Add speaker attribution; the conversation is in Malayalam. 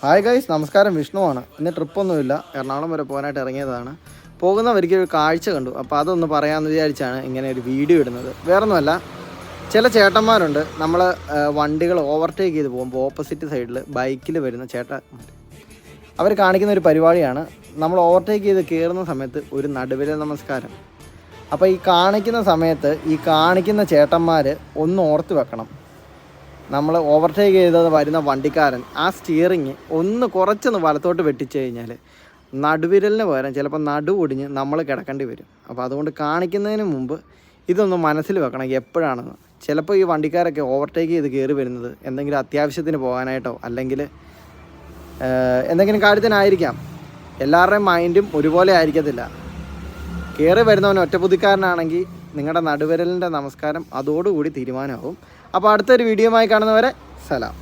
Speaker 1: ഹായ് ഗൈസ്, നമസ്കാരം. വിഷ്ണുവാണ്. ഇന്ന് ട്രിപ്പൊന്നുമില്ല, എറണാകുളം വരെ പോകാനായിട്ട് ഇറങ്ങിയതാണ്. പോകുന്നവർക്ക് ഒരു കാഴ്ച കണ്ടു, അപ്പോൾ അതൊന്ന് പറയാമെന്ന് വിചാരിച്ചാണ് ഇങ്ങനെ ഒരു വീഡിയോ ഇടുന്നത്. വേറൊന്നുമല്ല, ചില ചേട്ടന്മാരുണ്ട്, നമ്മൾ വണ്ടികൾ ഓവർടേക്ക് ചെയ്ത് പോകുമ്പോൾ ഓപ്പോസിറ്റ് സൈഡിൽ ബൈക്കിൽ വരുന്ന ചേട്ടന്മാർ, അവർ കാണിക്കുന്ന ഒരു പരിപാടിയാണ് നമ്മൾ ഓവർടേക്ക് ചെയ്ത് കയറുന്ന സമയത്ത് ഒരു നടുവിരൽ നമസ്കാരം. അപ്പോൾ ഈ കാണിക്കുന്ന സമയത്ത് ഈ കാണിക്കുന്ന ചേട്ടന്മാർ ഒന്ന് ഓർത്ത് വെക്കണം, നമ്മൾ ഓവർടേക്ക് ചെയ്ത് വരുന്ന വണ്ടിക്കാരൻ ആ സ്റ്റിയറിങ് കുറച്ചൊന്ന് വലത്തോട്ട് വെട്ടിച്ച് കഴിഞ്ഞാൽ നടുവിരലിന് പകരം ചിലപ്പോൾ ഒടിഞ്ഞ് നമ്മൾ കിടക്കേണ്ടി വരും. അപ്പോൾ അതുകൊണ്ട് കാണിക്കുന്നതിന് മുമ്പ് ഇതൊന്ന് മനസ്സിൽ വെക്കണം എപ്പോഴാണെന്ന്. ചിലപ്പോൾ ഈ വണ്ടിക്കാരൊക്കെ ഓവർടേക്ക് ചെയ്ത് കയറി വരുന്നത് എന്തെങ്കിലും അത്യാവശ്യത്തിന് പോകാനായിട്ടോ അല്ലെങ്കിൽ എന്തെങ്കിലും കാര്യത്തിനായിരിക്കാം. എല്ലാവരുടെയും മൈൻഡും ഒരുപോലെ ആയിരിക്കത്തില്ല. കയറി വരുന്നവൻ ഒറ്റബുദ്ധിക്കാരനാണെങ്കിൽ നിങ്ങളുടെ നടുവിരലിൻ്റെ നമസ്കാരം അതോടുകൂടി തീരുമാനമാവും. അപ്പോൾ അടുത്തൊരു വീഡിയോയുമായി കാണുന്നവരെ സലാം.